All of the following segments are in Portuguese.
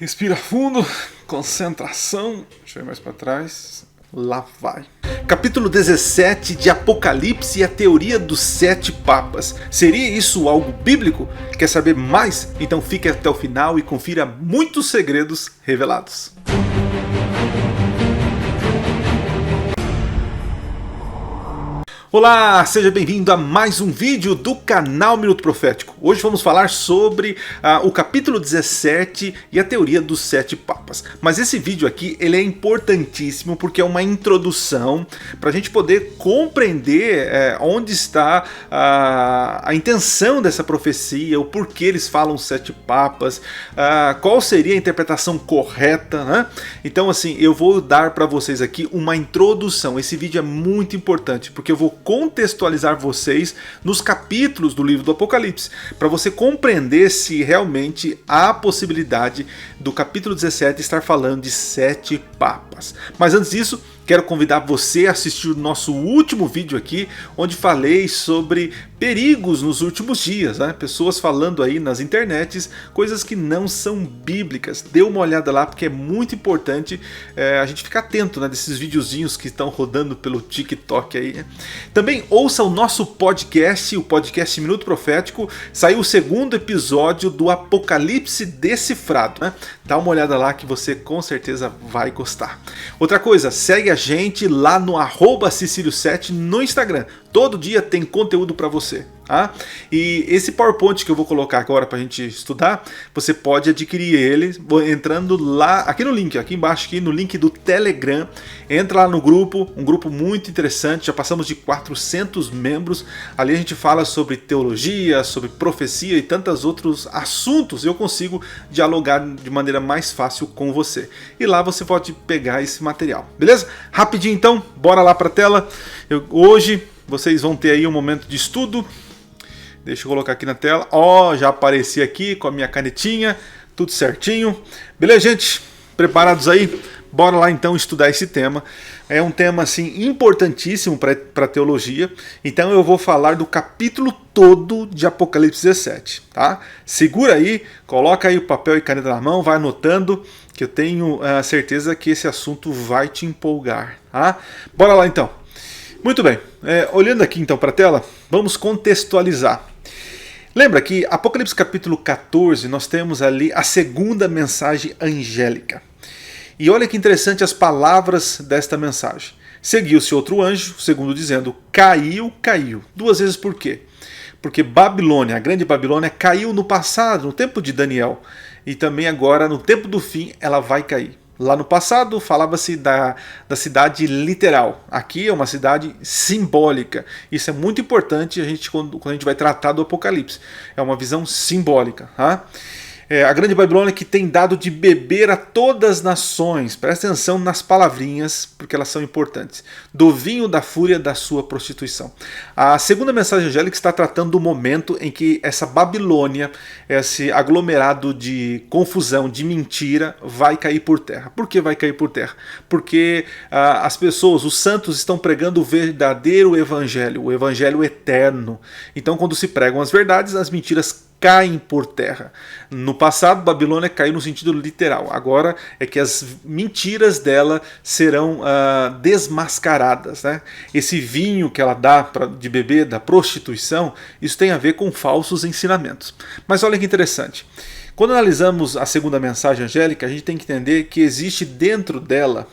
Respira fundo, concentração. Deixa eu ir mais para trás. Lá vai. Capítulo 17 de Apocalipse e a teoria dos 7 papas. Seria isso algo bíblico? Quer saber mais? Então fique até o final e confira muitos segredos revelados. Olá, seja bem-vindo a mais um vídeo do canal Minuto Profético. Hoje vamos falar sobre o capítulo 17 e a teoria dos 7 papas. Mas esse vídeo aqui ele é importantíssimo porque é uma introdução para a gente poder compreender onde está a intenção dessa profecia, o porquê eles falam 7 papas, qual seria a interpretação correta, né? Então assim, eu vou dar para vocês aqui uma introdução. Esse vídeo é muito importante porque eu vou contextualizar vocês nos capítulos do livro do Apocalipse, para você compreender se realmente há a possibilidade do capítulo 17 estar falando de 7 papas. Mas antes disso, quero convidar você a assistir o nosso último vídeo aqui, onde falei sobre perigos nos últimos dias, né? Pessoas falando aí nas internets coisas que não são bíblicas. Dê uma olhada lá porque é muito importante a gente ficar atento, né, desses videozinhos que estão rodando pelo TikTok aí, né? Também ouça o nosso podcast, o podcast Minuto Profético. Saiu o 2º episódio do Apocalipse Decifrado, né? Dá uma olhada lá que você com certeza vai gostar. Outra coisa, segue a gente lá no @Cecilio7 no Instagram. Todo dia tem conteúdo para você. Tá? E esse PowerPoint que eu vou colocar agora para a gente estudar, você pode adquirir ele entrando lá, aqui no link, aqui embaixo, aqui no link do Telegram. Entra lá no grupo, um grupo muito interessante, já passamos de 400 membros. Ali a gente fala sobre teologia, sobre profecia e tantos outros assuntos. Eu consigo dialogar de maneira mais fácil com você. E lá você pode pegar esse material, beleza? Rapidinho então, bora lá para a tela. Hoje vocês vão ter aí um momento de estudo. Deixa eu colocar aqui na tela. Ó, já apareci aqui com a minha canetinha, tudo certinho. Beleza, gente? Preparados aí? Bora lá então estudar esse tema. É um tema assim importantíssimo para teologia. Então eu vou falar do capítulo todo de Apocalipse 17, tá? Segura aí, coloca aí o papel e caneta na mão, vai anotando, que eu tenho certeza que esse assunto vai te empolgar, tá? Bora lá então. Muito bem, olhando aqui então para a tela, vamos contextualizar. Lembra que Apocalipse capítulo 14, nós temos ali a 2ª mensagem angélica. E olha que interessante as palavras desta mensagem. Seguiu-se outro anjo, segundo dizendo, caiu, caiu. 2 vezes por quê? Porque Babilônia, a grande Babilônia, caiu no passado, no tempo de Daniel. E também agora, no tempo do fim, ela vai cair. Lá no passado falava-se da cidade literal. Aqui é uma cidade simbólica. Isso é muito importante quando a gente vai tratar do Apocalipse. É uma visão simbólica. Tá? A grande Babilônia que tem dado de beber a todas as nações. Presta atenção nas palavrinhas, porque elas são importantes. Do vinho da fúria da sua prostituição. A 2ª mensagem angélica está tratando do momento em que essa Babilônia, esse aglomerado de confusão, de mentira, vai cair por terra. Por que vai cair por terra? Porque as pessoas, os santos, estão pregando o verdadeiro evangelho, o evangelho eterno. Então, quando se pregam as verdades, as mentiras caem por terra. No passado, Babilônia caiu no sentido literal. Agora é que as mentiras dela serão desmascaradas, né? Esse vinho que ela dá de beber da prostituição, isso tem a ver com falsos ensinamentos. Mas olha que interessante. Quando analisamos a 2ª mensagem angélica, a gente tem que entender que existe dentro dela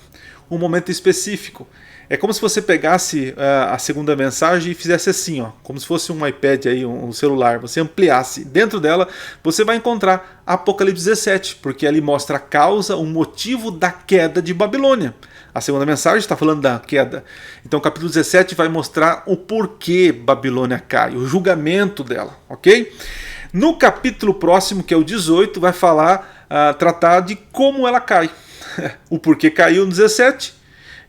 um momento específico. É como se você pegasse a 2ª mensagem e fizesse assim, ó, como se fosse um iPad, aí, um celular, você ampliasse. Dentro dela você vai encontrar Apocalipse 17, porque ali mostra a causa, o motivo da queda de Babilônia. A 2ª mensagem está falando da queda. Então o capítulo 17 vai mostrar o porquê Babilônia cai, o julgamento dela, ok? No capítulo próximo, que é o 18, vai tratar de como ela cai. O porquê caiu no 17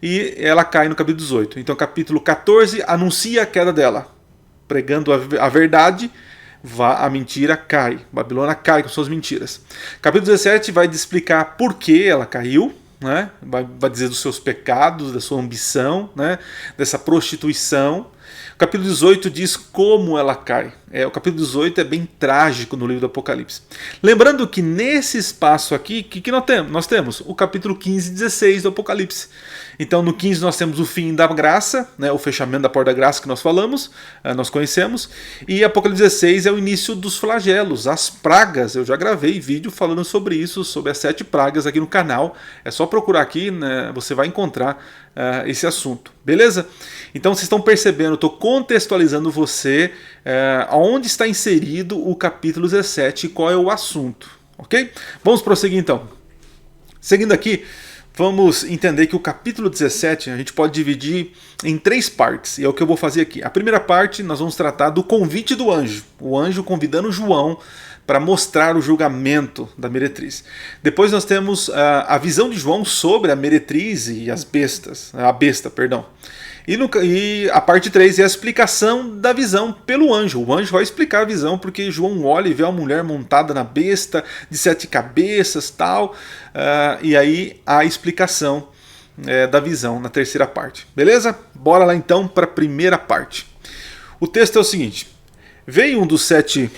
e ela cai no capítulo 18. Então capítulo 14 anuncia a queda dela. Pregando a verdade, a mentira cai. Babilônia cai com suas mentiras. Capítulo 17 vai explicar por que ela caiu. Né? Vai dizer dos seus pecados, da sua ambição, né? Dessa prostituição. O capítulo 18 diz como ela cai. O capítulo 18 é bem trágico no livro do Apocalipse. Lembrando que nesse espaço aqui, o que nós temos? Nós temos o capítulo 15 e 16 do Apocalipse. Então no 15 nós temos o fim da graça, né, o fechamento da porta da graça que nós falamos, nós conhecemos. E Apocalipse 16 é o início dos flagelos, as pragas. Eu já gravei vídeo falando sobre isso, sobre as 7 pragas aqui no canal. É só procurar aqui, né, você vai encontrar esse assunto, beleza? Então vocês estão percebendo, eu estou contextualizando você aonde está inserido o capítulo 17 e qual é o assunto, ok? Vamos prosseguir então. Seguindo aqui, vamos entender que o capítulo 17 a gente pode dividir em 3 partes, e é o que eu vou fazer aqui. A primeira parte nós vamos tratar do convite do anjo, o anjo convidando João para mostrar o julgamento da meretriz. Depois nós temos a visão de João sobre a meretriz e as bestas, a besta, perdão. E a parte 3 é a explicação da visão pelo anjo. O anjo vai explicar a visão porque João olha e vê uma mulher montada na besta, de 7 cabeças, tal. E aí a explicação da visão na terceira parte. Beleza? Bora lá então para a primeira parte. O texto é o seguinte. Veio um dos 7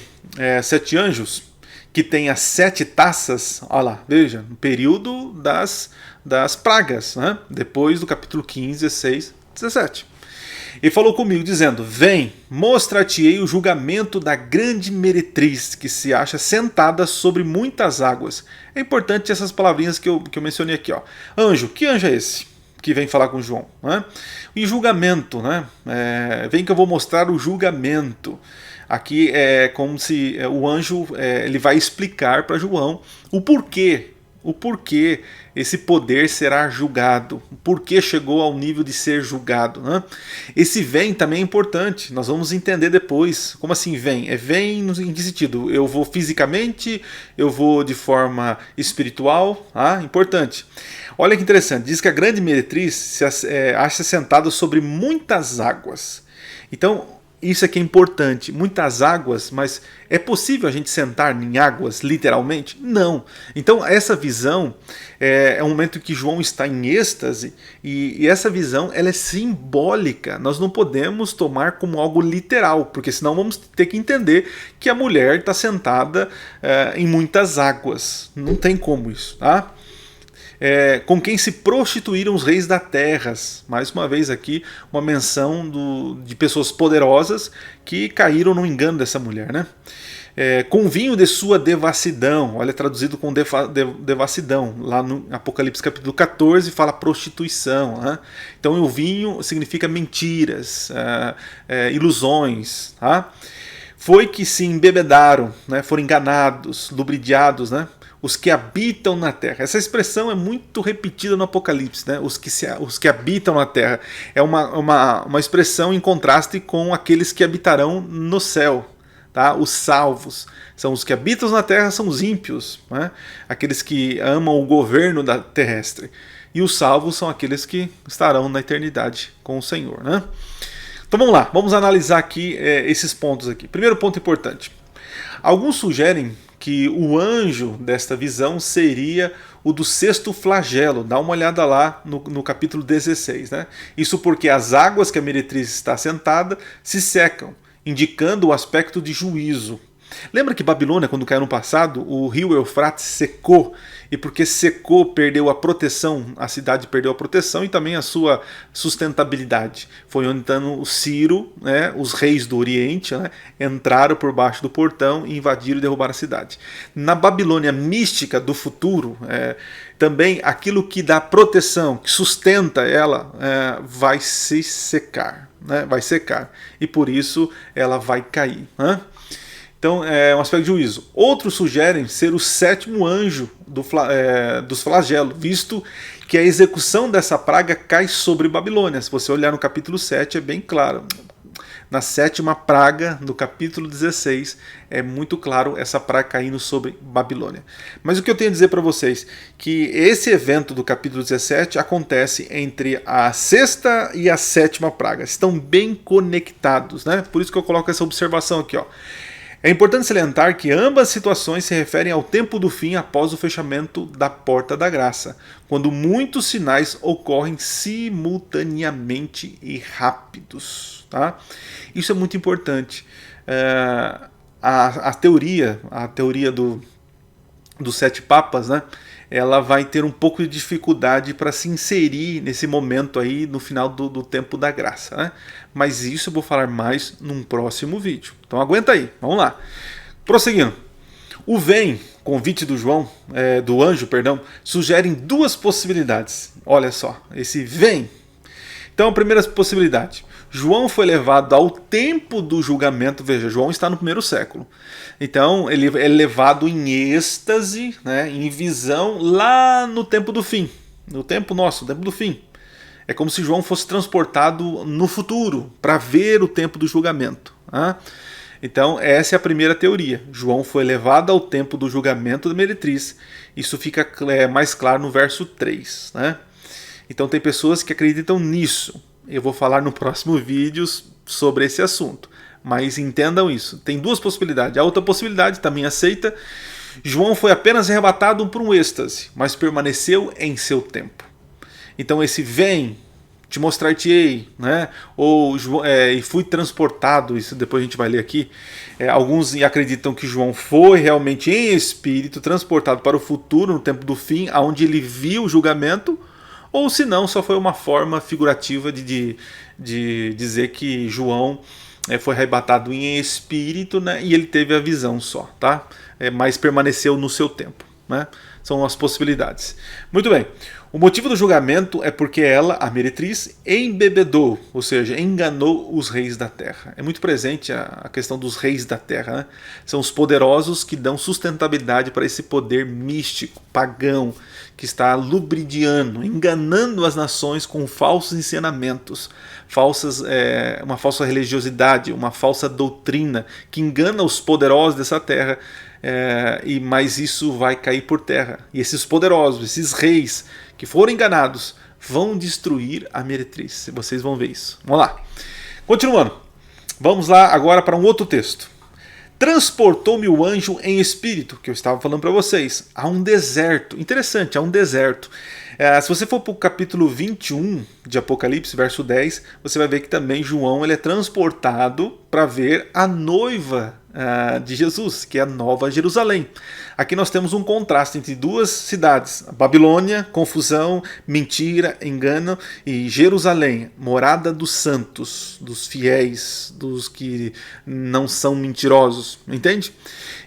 anjos que tem as 7 taças, olha lá, veja, no período das pragas, né? Depois do capítulo 15, 16, 17. E falou comigo dizendo, vem, mostrar-te-ei o julgamento da grande meretriz que se acha sentada sobre muitas águas. É importante essas palavrinhas que eu mencionei aqui, ó. Anjo, que anjo é esse que vem falar com João? Né? E julgamento, né? Vem que eu vou mostrar o julgamento. Aqui é como se o anjo ele vai explicar para João o porquê esse poder será julgado, o porquê chegou ao nível de ser julgado. Né? Esse vem também é importante, nós vamos entender depois. Como assim vem? Vem em que sentido? Eu vou fisicamente, eu vou de forma espiritual? Importante. Olha que interessante, diz que a grande meretriz se acha sentada sobre muitas águas. Então, isso aqui é importante, muitas águas, mas é possível a gente sentar em águas, literalmente? Não. Então essa visão é um momento que João está em êxtase, e essa visão ela é simbólica, nós não podemos tomar como algo literal, porque senão vamos ter que entender que a mulher está sentada em muitas águas, não tem como isso, tá? Com quem se prostituíram os reis da terra. Mais uma vez aqui uma menção de pessoas poderosas que caíram no engano dessa mulher, né? Com vinho de sua devassidão, olha, traduzido com devassidão, lá no Apocalipse capítulo 14 fala prostituição, né? Então o vinho significa mentiras, ilusões, tá? Foi que se embebedaram, né? Foram enganados, lubridiados, né? Os que habitam na terra. Essa expressão é muito repetida no Apocalipse, né? Os que habitam na terra. É uma expressão em contraste com aqueles que habitarão no céu. Tá? Os salvos são os que habitam na terra, são os ímpios, né? Aqueles que amam o governo terrestre. E os salvos são aqueles que estarão na eternidade com o Senhor. Né? Então vamos lá, vamos analisar aqui esses pontos aqui. Primeiro ponto importante. Alguns sugerem que o anjo desta visão seria o do 6º flagelo. Dá uma olhada lá no capítulo 16. Né? Isso porque as águas que a meretriz está sentada se secam, indicando o aspecto de juízo. Lembra que Babilônia, quando caiu no passado, o rio Eufrates secou, e porque secou, perdeu a proteção, a cidade perdeu a proteção e também a sua sustentabilidade. Foi onde então o Ciro, né, os reis do Oriente, né, entraram por baixo do portão e invadiram e derrubaram a cidade. Na Babilônia mística do futuro, também aquilo que dá proteção, que sustenta ela, vai se secar, né, vai secar, e por isso ela vai cair. Né? Então é um aspecto de juízo. Outros sugerem ser o 7º anjo dos flagelos, visto que a execução dessa praga cai sobre Babilônia. Se você olhar no capítulo 7 é bem claro. Na 7ª praga do capítulo 16 é muito claro essa praga caindo sobre Babilônia. Mas o que eu tenho a dizer para vocês que esse evento do capítulo 17 acontece entre a 6ª e a 7ª praga. Estão bem conectados, né? Por isso que eu coloco essa observação aqui, ó. É importante salientar que ambas situações se referem ao tempo do fim após o fechamento da porta da graça, quando muitos sinais ocorrem simultaneamente e rápidos. Tá? Isso é muito importante. A teoria dos 7 papas, né, ela vai ter um pouco de dificuldade para se inserir nesse momento aí no final do tempo da graça, né? Mas isso eu vou falar mais num próximo vídeo. Então aguenta aí, vamos lá. Prosseguindo. O vem, convite do do anjo, sugerem 2 possibilidades. Olha só, esse vem. Então a primeira possibilidade. João foi levado ao tempo do julgamento. Veja, João está no 1º século. Então ele é levado em êxtase, né, em visão, lá no tempo do fim. No tempo nosso, no tempo do fim. É como se João fosse transportado no futuro, para ver o tempo do julgamento. Tá? Então essa é a primeira teoria. João foi levado ao tempo do julgamento da meretriz. Isso fica mais claro no verso 3. Né? Então tem pessoas que acreditam nisso. Eu vou falar no próximo vídeo sobre esse assunto. Mas entendam isso. Tem 2 possibilidades. A outra possibilidade, também aceita. João foi apenas arrebatado por um êxtase, mas permaneceu em seu tempo. Então esse vem, te mostrar-te-ei, né? Ou e fui transportado, isso depois a gente vai ler aqui. Alguns acreditam que João foi realmente em espírito transportado para o futuro, no tempo do fim, onde ele viu o julgamento. Ou se não, só foi uma forma figurativa de dizer que João foi arrebatado em espírito, né, e ele teve a visão só, tá? Mas permaneceu no seu tempo. Né? São as possibilidades. Muito bem. O motivo do julgamento é porque ela, a meretriz, embebedou, ou seja, enganou os reis da terra. É muito presente a questão dos reis da terra. Né? São os poderosos que dão sustentabilidade para esse poder místico, pagão, que está lubridiando, enganando as nações com falsos ensinamentos, uma falsa religiosidade, uma falsa doutrina que engana os poderosos dessa terra. Mas isso vai cair por terra. E esses poderosos, esses reis que foram enganados, vão destruir a meretriz. Vocês vão ver isso. Vamos lá. Continuando. Vamos lá agora para um outro texto. Transportou-me o anjo em espírito, que eu estava falando para vocês, a um deserto. Interessante, a um deserto. Se você for para o capítulo 21 de Apocalipse, verso 10, você vai ver que também João ele é transportado para ver a noiva de Jesus, que é a Nova Jerusalém. Aqui nós temos um contraste entre 2 cidades, Babilônia, confusão, mentira, engano, e Jerusalém, morada dos santos, dos fiéis, dos que não são mentirosos, entende?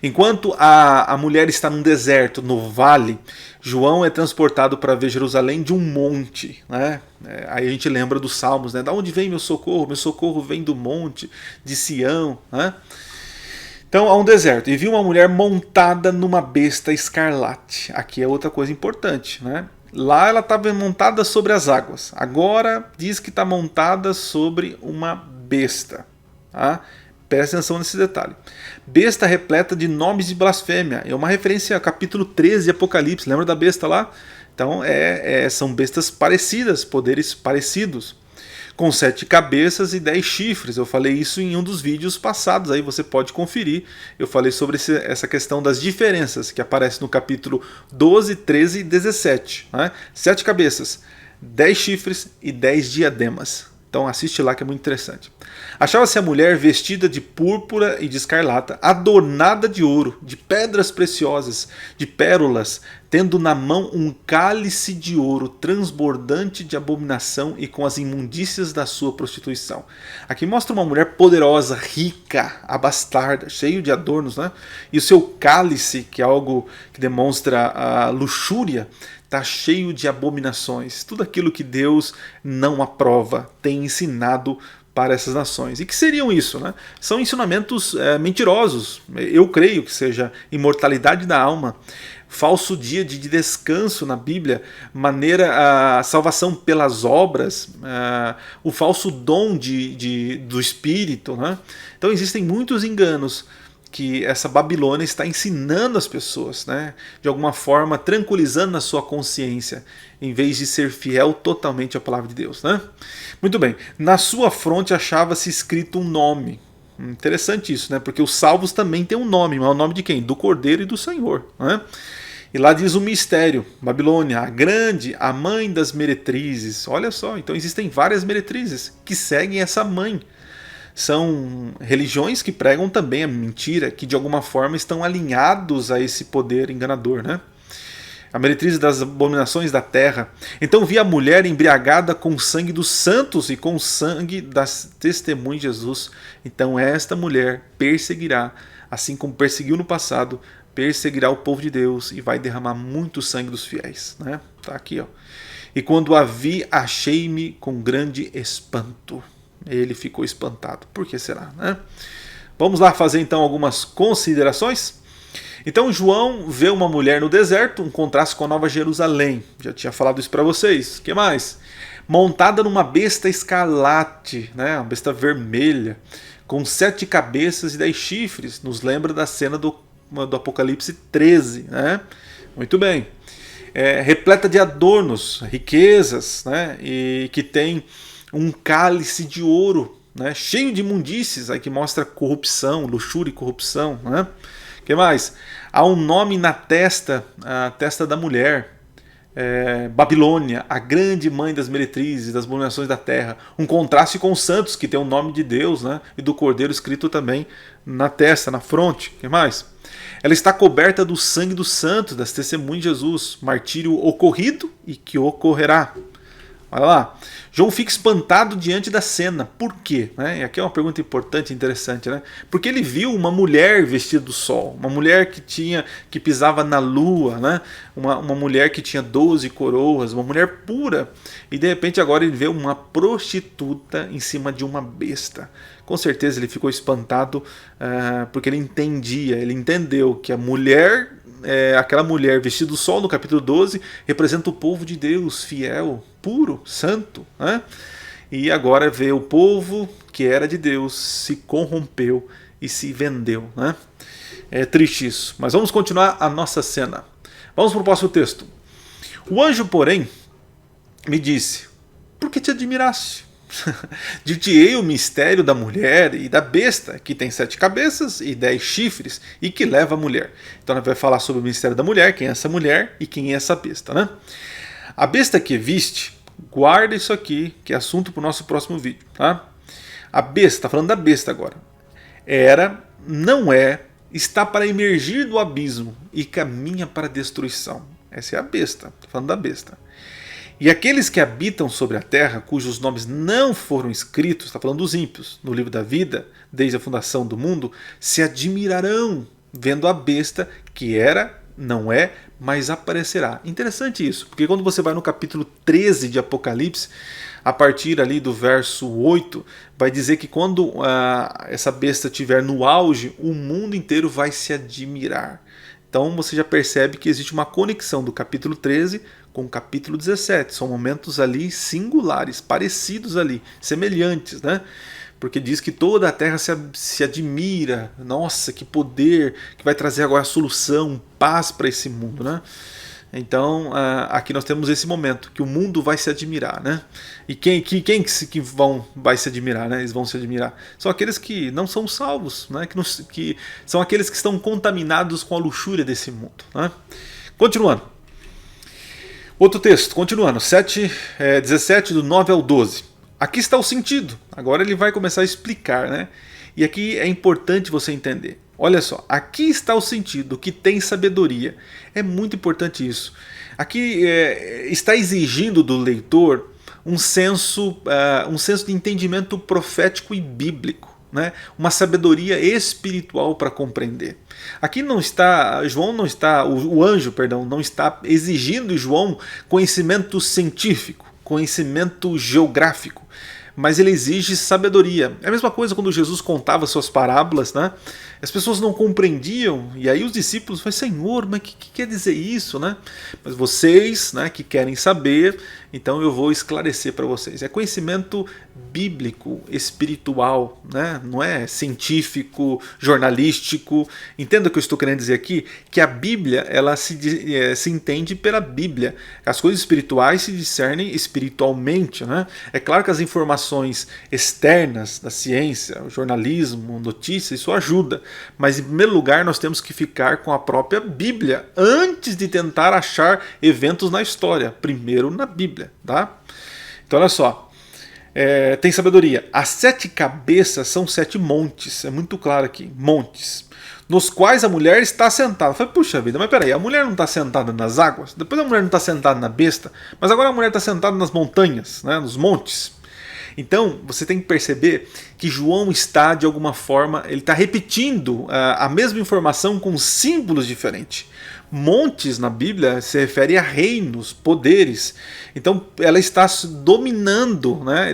Enquanto a mulher está num deserto, no vale, João é transportado para ver Jerusalém de um monte. Né? Aí a gente lembra dos Salmos, né? Da onde vem meu socorro? Meu socorro vem do monte, de Sião. Né? Então, há um deserto. E vi uma mulher montada numa besta escarlate. Aqui é outra coisa importante. Né? Lá ela estava montada sobre as águas. Agora diz que está montada sobre uma besta. Tá? Presta atenção nesse detalhe. Besta repleta de nomes de blasfêmia. É uma referência ao capítulo 13 de Apocalipse. Lembra da besta lá? Então são bestas parecidas, poderes parecidos. Com 7 cabeças e 10 chifres. Eu falei isso em um dos vídeos passados. Aí você pode conferir. Eu falei sobre essa questão das diferenças que aparece no capítulo 12, 13 e 17. Né? 7 cabeças, 10 chifres e 10 diademas. Então assiste lá que é muito interessante. Achava-se a mulher vestida de púrpura e de escarlata, adornada de ouro, de pedras preciosas, de pérolas, tendo na mão um cálice de ouro transbordante de abominação e com as imundícias da sua prostituição. Aqui mostra uma mulher poderosa, rica, abastarda, cheio de adornos, né? E o seu cálice, que é algo que demonstra a luxúria, está cheio de abominações. Tudo aquilo que Deus não aprova, tem ensinado para essas nações. E que seriam isso? Né? São ensinamentos mentirosos. Eu creio que seja imortalidade da alma, falso dia de descanso na Bíblia, a salvação pelas obras, o falso dom do Espírito. Né? Então existem muitos enganos que essa Babilônia está ensinando as pessoas, né? De alguma forma tranquilizando na sua consciência, em vez de ser fiel totalmente à palavra de Deus. Né? Muito bem, na sua fronte achava-se escrito um nome. Interessante isso, né? Porque os salvos também têm um nome, mas é o nome de quem? Do Cordeiro e do Senhor, né? E lá diz o mistério, Babilônia, a grande, a mãe das meretrizes. Olha só, então existem várias meretrizes que seguem essa mãe. São religiões que pregam também a mentira, que de alguma forma estão alinhados a esse poder enganador, né? A meretriz das abominações da terra. Então vi a mulher embriagada com o sangue dos santos e com o sangue das testemunhas de Jesus. Então esta mulher perseguirá, assim como perseguiu no passado, perseguirá o povo de Deus e vai derramar muito sangue dos fiéis, né? Tá aqui, ó. E quando a vi, achei-me com grande espanto. Ele ficou espantado. Por que será, né? Vamos lá fazer então algumas considerações. Então João vê uma mulher no deserto, um contraste com a Nova Jerusalém. Já tinha falado isso para vocês. O que mais? Montada numa besta escarlate, né? Uma besta vermelha, com 7 cabeças e 10 chifres. Nos lembra da cena do Apocalipse 13, né? Muito bem. Repleta de adornos, riquezas, né? E que tem um cálice de ouro, né? Cheio de imundícies, aí que mostra corrupção, luxúria e corrupção, né? O que mais? Há um nome na testa, a testa da mulher, Babilônia, a grande mãe das meretrizes, das abominações da terra. Um contraste com os santos, que tem o nome de Deus, né? E do Cordeiro escrito também na testa, na fronte. O que mais? Ela está coberta do sangue dos santos, das testemunhas de Jesus, martírio ocorrido e que ocorrerá. Olha lá. João fica espantado diante da cena. Por quê? E aqui é uma pergunta importante e interessante, né? Porque ele viu uma mulher vestida do sol, uma mulher que pisava na lua, né? Uma mulher que tinha 12 coroas, uma mulher pura. E de repente agora ele vê uma prostituta em cima de uma besta. Com certeza ele ficou espantado porque ele entendeu que a mulher, aquela mulher vestida do sol no capítulo 12, representa o povo de Deus, fiel, puro, santo, né? E agora vê o povo que era de Deus se corrompeu e se vendeu, né? É triste isso, mas vamos continuar a nossa cena. Vamos para o próximo texto. O anjo, porém, me disse: por que te admiraste? Dir-te-ei o mistério da mulher e da besta, que tem 7 cabeças e 10 chifres, e que leva a mulher. Então, a gente vai falar sobre o mistério da mulher, quem é essa mulher e quem é essa besta, né? A besta que viste, guarda isso aqui, que é assunto para o nosso próximo vídeo, tá? A besta, está falando da besta agora. Não é, está para emergir do abismo e caminha para a destruição. Essa é a besta, está falando da besta. E aqueles que habitam sobre a terra, cujos nomes não foram escritos, está falando dos ímpios, no livro da vida, desde a fundação do mundo, se admirarão vendo a besta que não é, mas aparecerá. Interessante isso, porque quando você vai no capítulo 13 de Apocalipse, a partir ali do verso 8, vai dizer que quando essa besta estiver no auge, o mundo inteiro vai se admirar. Então você já percebe que existe uma conexão do capítulo 13 com o capítulo 17. São momentos ali singulares, parecidos ali, semelhantes, né? Porque diz que toda a terra se admira. Nossa, que poder, que vai trazer agora solução, paz para esse mundo, né? Então, aqui nós temos esse momento, que o mundo vai se admirar, né? E quem vai se admirar, né? Eles vão se admirar. São aqueles que não são salvos, né? Que são aqueles que estão contaminados com a luxúria desse mundo, né? Continuando. Outro texto, continuando, 17, do 9 ao 12. Aqui está o sentido. Agora ele vai começar a explicar, né? E aqui é importante você entender. Olha só, aqui está o sentido, que tem sabedoria. É muito importante isso. Aqui está exigindo do leitor um senso de entendimento profético e bíblico, né? Uma sabedoria espiritual para compreender. Aqui o anjo não está exigindo de João conhecimento científico, conhecimento geográfico, mas ele exige sabedoria. É a mesma coisa quando Jesus contava suas parábolas, né? As pessoas não compreendiam, e aí os discípulos falam: Senhor, mas o que quer dizer isso, né? Mas vocês, né, que querem saber, então eu vou esclarecer para vocês. É conhecimento bíblico, espiritual, né? Não é científico, jornalístico. Entenda o que eu estou querendo dizer aqui, que a Bíblia, ela se entende pela Bíblia. As coisas espirituais se discernem espiritualmente, né? É claro que as informações informações externas da ciência, o jornalismo, notícias, isso ajuda. Mas em primeiro lugar nós temos que ficar com a própria Bíblia antes de tentar achar eventos na história. Primeiro na Bíblia, tá? Então olha só, tem sabedoria. As 7 cabeças são 7 montes, é muito claro aqui, montes, nos quais a mulher está sentada. Eu falei, puxa vida, mas peraí, a mulher não está sentada nas águas? Depois a mulher não está sentada na besta? Mas agora a mulher está sentada nas montanhas, né, nos montes. Então você tem que perceber que João está, de alguma forma, ele está repetindo a mesma informação com símbolos diferentes. Montes na Bíblia se refere a reinos, poderes. Então ela está dominando, né?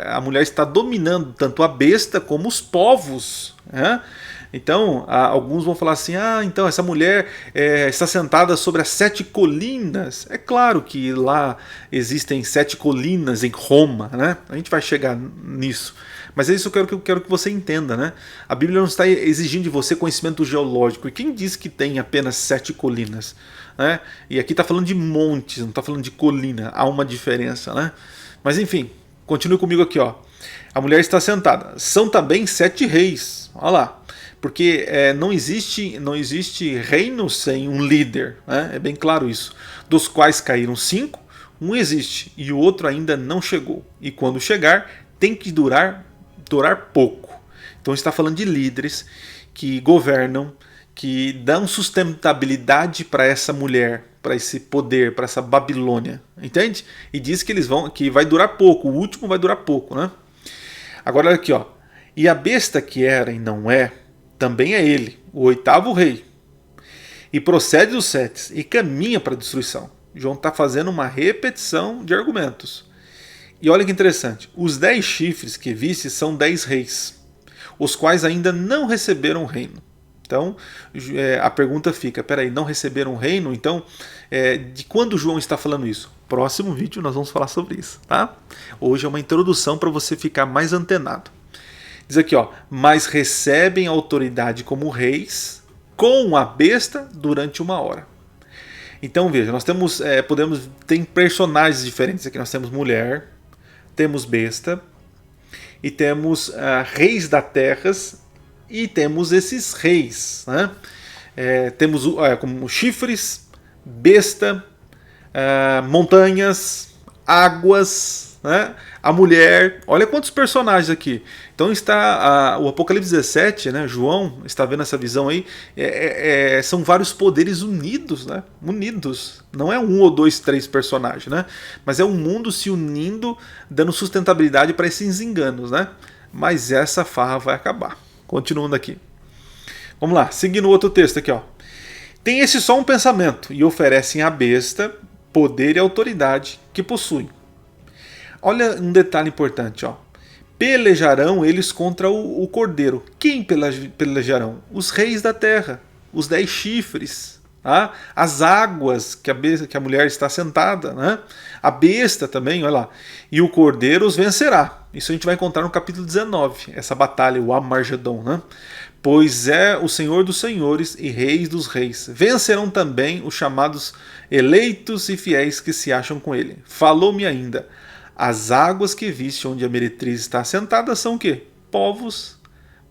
A mulher está dominando tanto a besta como os povos, né? Então, alguns vão falar assim, então essa mulher está sentada sobre as 7 colinas. É claro que lá existem 7 colinas em Roma, né? A gente vai chegar nisso. Mas é isso que eu quero que você entenda, né? A Bíblia não está exigindo de você conhecimento geológico. E quem diz que tem apenas 7 colinas? Né? E aqui está falando de montes, não está falando de colina. Há uma diferença, né? Mas enfim, continue comigo aqui, ó. A mulher está sentada. São também 7 reis. Olha lá. Porque não existe reino sem um líder, né? É bem claro isso. Dos quais caíram 5, um existe e o outro ainda não chegou. E quando chegar, tem que durar pouco. Então está falando de líderes que governam, que dão sustentabilidade para essa mulher, para esse poder, para essa Babilônia. Entende? E diz que vai durar pouco, o último vai durar pouco, né? Agora olha aqui, ó. E a besta que era e não é, também é ele, o 8º rei, e procede dos 7 e caminha para a destruição. João está fazendo uma repetição de argumentos. E olha que interessante, os 10 chifres que viste são 10 reis, os quais ainda não receberam o reino. Então a pergunta fica, peraí, não receberam o reino? Então de quando João está falando isso? Próximo vídeo nós vamos falar sobre isso, tá? Hoje é uma introdução para você ficar mais antenado. Diz aqui, ó, mas recebem autoridade como reis com a besta durante 1 hora. Então veja, nós temos, tem personagens diferentes aqui. Nós temos mulher, temos besta, e temos reis da terra, e temos esses reis, né? Temos como chifres, besta, montanhas, águas, né? A mulher, olha quantos personagens aqui. Então está o Apocalipse 17, né? João está vendo essa visão aí. São vários poderes unidos, né? Unidos. Não é 1 ou 2, 3 personagens, né? Mas é um mundo se unindo, dando sustentabilidade para esses enganos, né? Mas essa farra vai acabar. Continuando aqui. Vamos lá, seguindo o outro texto aqui, ó. Tem esse só um pensamento e oferecem à besta poder e autoridade que possuem. Olha um detalhe importante, ó. Pelejarão eles contra o cordeiro. Quem pelejarão? Os reis da terra, os 10 chifres, tá? As águas que a mulher está sentada, né? A besta também, olha lá. E o cordeiro os vencerá. Isso a gente vai encontrar no capítulo 19, essa batalha, o Armagedon, né? Pois é o Senhor dos senhores e reis dos reis. Vencerão também os chamados eleitos e fiéis que se acham com ele. Falou-me ainda. As águas que viste onde a meretriz está assentada são o quê? Povos,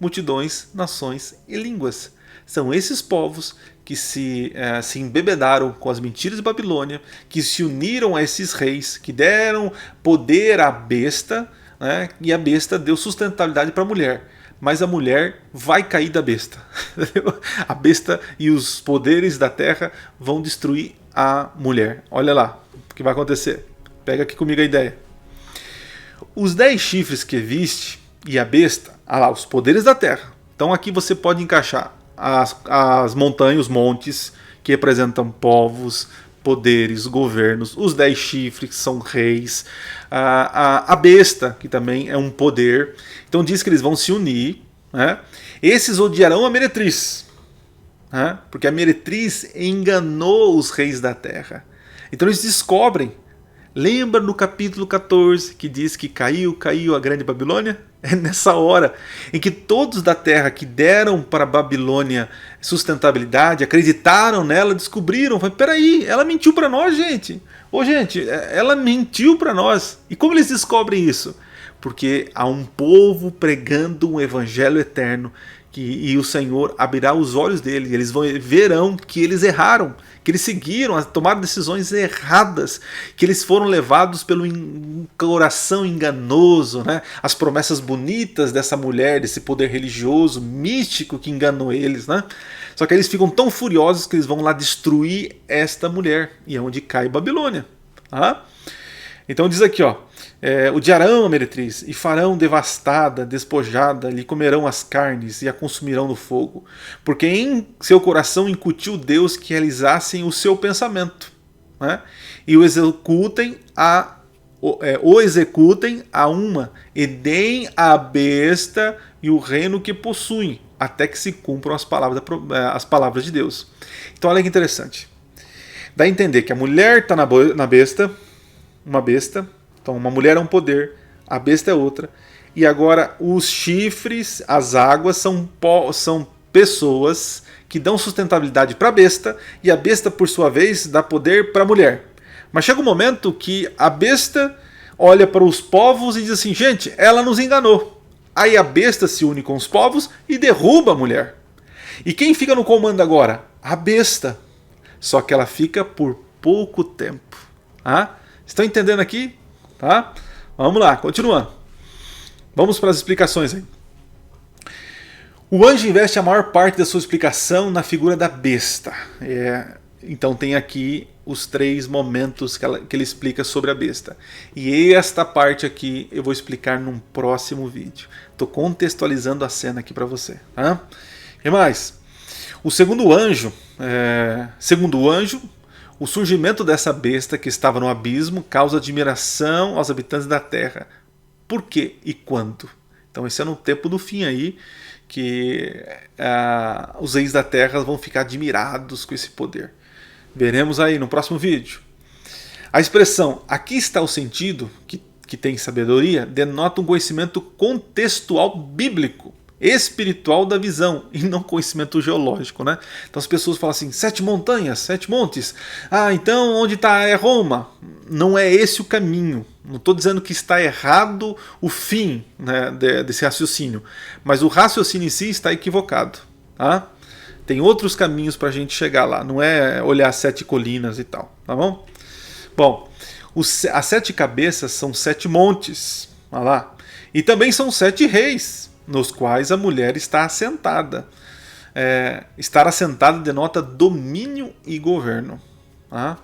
multidões, nações e línguas. São esses povos que se embebedaram com as mentiras de Babilônia, que se uniram a esses reis, que deram poder à besta, né? E a besta deu sustentabilidade para a mulher. Mas a mulher vai cair da besta. A besta e os poderes da terra vão destruir a mulher. Olha lá o que vai acontecer. Pega aqui comigo a ideia. Os 10 chifres que viste e a besta, lá, os poderes da terra. Então aqui você pode encaixar as montanhas, os montes, que representam povos, poderes, governos. Os 10 chifres, que são reis. A besta, que também é um poder. Então diz que eles vão se unir, né? Esses odiarão a meretriz, né? Porque a meretriz enganou os reis da terra. Então eles descobrem. Lembra no capítulo 14 que diz que caiu a grande Babilônia? É nessa hora em que todos da terra que deram para a Babilônia sustentabilidade, acreditaram nela, descobriram, falaram, peraí, ela mentiu para nós, gente. Ô gente, ela mentiu para nós. E como eles descobrem isso? porque há um povo pregando um evangelho eterno e o Senhor abrirá os olhos deles, e eles verão que eles erraram, que eles seguiram, tomaram decisões erradas, que eles foram levados pelo coração enganoso, né? As promessas bonitas dessa mulher, desse poder religioso, místico que enganou eles, né? Só que eles ficam tão furiosos que eles vão lá destruir esta mulher, e é onde cai Babilônia. Tá? Então diz aqui, ó, odiarão a meretriz, e farão devastada, despojada, lhe comerão as carnes e a consumirão no fogo, porque em seu coração incutiu Deus que realizassem o seu pensamento, né? E o executem a uma, e deem à besta e o reino que possuem, até que se cumpram as palavras de Deus. Então olha que interessante. Dá a entender que a mulher está na besta, uma besta. Então uma mulher é um poder, a besta é outra. E agora os chifres, as águas, são pessoas que dão sustentabilidade para a besta, e a besta, por sua vez, dá poder para a mulher. Mas chega um momento que a besta olha para os povos e diz assim, gente, ela nos enganou. Aí a besta se une com os povos e derruba a mulher. E quem fica no comando agora? A besta. Só que ela fica por pouco tempo. Ah? Estão entendendo aqui? Tá? Vamos lá, continuando. Vamos para as explicações aí. O anjo investe a maior parte da sua explicação na figura da besta. Então tem aqui os 3 momentos que ele explica sobre a besta. E esta parte aqui eu vou explicar num próximo vídeo. Estou contextualizando a cena aqui para você. Tá? E mais? Segundo o anjo, o surgimento dessa besta que estava no abismo causa admiração aos habitantes da terra. Por quê e quando? Então esse é no tempo do fim aí, que os reis da terra vão ficar admirados com esse poder. Veremos aí no próximo vídeo. A expressão aqui está o sentido, que tem sabedoria, denota um conhecimento contextual bíblico, espiritual da visão, e não conhecimento geológico, né? Então as pessoas falam assim, 7 montanhas, 7 montes. Ah, então onde está é Roma? Não é esse o caminho. Não estou dizendo que está errado o fim, né, desse raciocínio, mas o raciocínio em si está equivocado. Tá? Tem outros caminhos para a gente chegar lá, não é olhar 7 colinas e tal, tá bom? Bom, as 7 cabeças são 7 montes, olha lá, e também são 7 reis, nos quais a mulher está assentada. Estar assentada denota domínio e governo. Tá?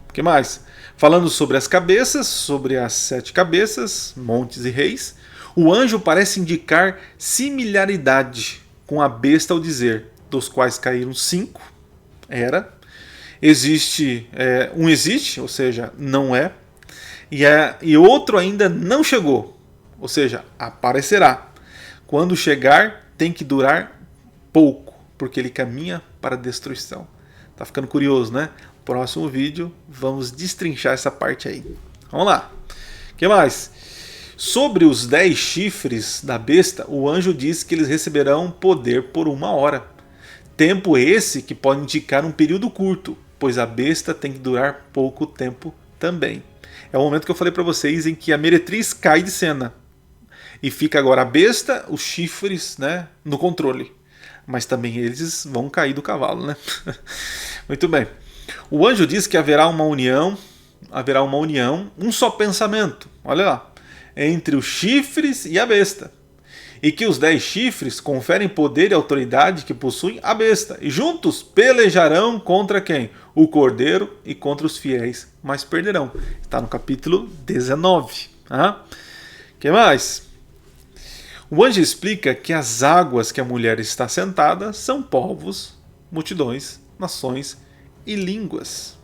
O que mais? Falando sobre as cabeças, sobre as 7 cabeças, montes e reis, o anjo parece indicar similaridade com a besta ao dizer, dos quais caíram 5, existe, ou seja, não é, e outro ainda não chegou, ou seja, aparecerá. Quando chegar, tem que durar pouco, porque ele caminha para a destruição. Tá ficando curioso, né? Próximo vídeo, vamos destrinchar essa parte aí. Vamos lá. O que mais? Sobre os 10 chifres da besta, o anjo diz que eles receberão poder por 1 hora. Tempo esse que pode indicar um período curto, pois a besta tem que durar pouco tempo também. É o momento que eu falei para vocês em que a meretriz cai de cena. E fica agora a besta, os chifres, né, no controle. Mas também eles vão cair do cavalo, né? Muito bem. O anjo diz que haverá uma união, um só pensamento, olha lá, entre os chifres e a besta. E que os 10 chifres conferem poder e autoridade que possuem a besta. E juntos pelejarão contra quem? O cordeiro e contra os fiéis, mas perderão. Está no capítulo 19. O que mais? O anjo explica que as águas que a mulher está sentada são povos, multidões, nações e línguas.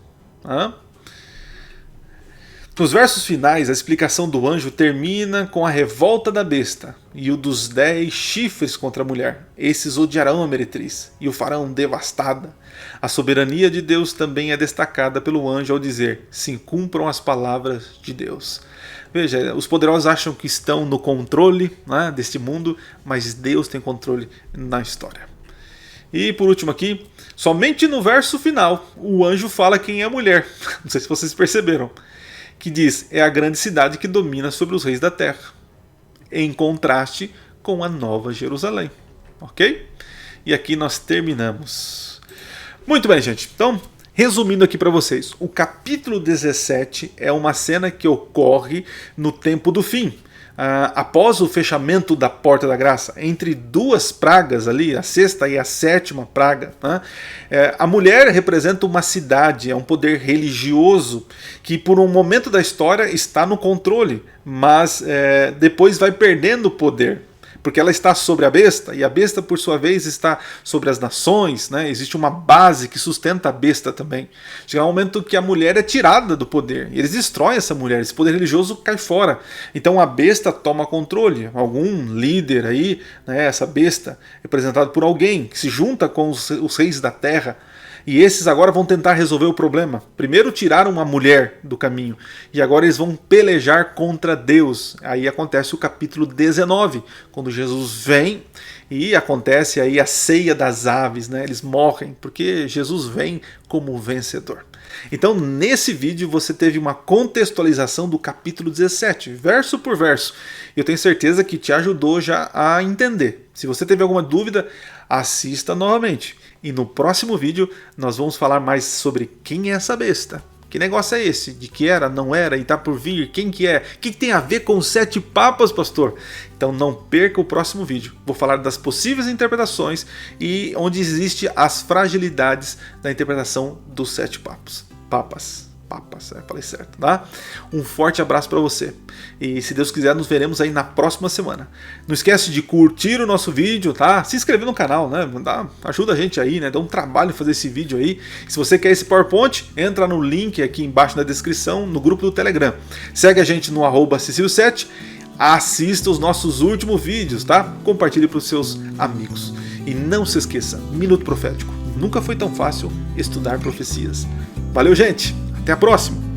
Nos versos finais, a explicação do anjo termina com a revolta da besta e o dos 10 chifres contra a mulher. Esses odiarão a meretriz e o farão devastada. A soberania de Deus também é destacada pelo anjo ao dizer: se cumpram as palavras de Deus. Veja, os poderosos acham que estão no controle, né, deste mundo, mas Deus tem controle na história. E por último aqui, somente no verso final, o anjo fala quem é a mulher. Não sei se vocês perceberam. Que diz, é a grande cidade que domina sobre os reis da terra. em contraste com a Nova Jerusalém. Ok? E aqui nós terminamos. Muito bem, gente. Então, resumindo aqui para vocês, o capítulo 17 é uma cena que ocorre no tempo do fim. Após o fechamento da Porta da Graça, entre duas pragas ali, a sexta e a sétima praga, né? A mulher representa uma cidade, é um poder religioso que por um momento da história está no controle, mas depois vai perdendo o poder. Porque ela está sobre a besta, e a besta, por sua vez, está sobre as nações, né? Existe uma base que sustenta a besta também. Chega um momento que a mulher é tirada do poder, e eles destroem essa mulher, esse poder religioso cai fora. Então a besta toma controle, algum líder aí, né? Essa besta, representada por alguém, que se junta com os reis da terra, e esses agora vão tentar resolver o problema. Primeiro tiraram uma mulher do caminho, e agora eles vão pelejar contra Deus. Aí acontece o capítulo 19, quando Jesus vem e acontece aí a ceia das aves, né? Eles morrem, porque Jesus vem como vencedor. Então nesse vídeo você teve uma contextualização do capítulo 17, verso por verso. Eu tenho certeza que te ajudou já a entender. Se você teve alguma dúvida, assista novamente. E no próximo vídeo nós vamos falar mais sobre quem é essa besta. Que negócio é esse? De que era, não era e tá por vir? Quem que é? O que tem a ver com os 7 papas, pastor? Então não perca o próximo vídeo. Vou falar das possíveis interpretações e onde existem as fragilidades da interpretação dos 7 papas. Falei certo, tá? Um forte abraço para você. E se Deus quiser, nos veremos aí na próxima semana. Não esquece de curtir o nosso vídeo, tá? Se inscrever no canal, né? Ajuda a gente aí, né? Dá um trabalho fazer esse vídeo aí. Se você quer esse PowerPoint, entra no link aqui embaixo na descrição, no grupo do Telegram. Segue a gente no @Cecilio7. Assista os nossos últimos vídeos, tá? Compartilhe para os seus amigos. E não se esqueça, Minuto Profético. Nunca foi tão fácil estudar profecias. Valeu, gente! Até a próxima!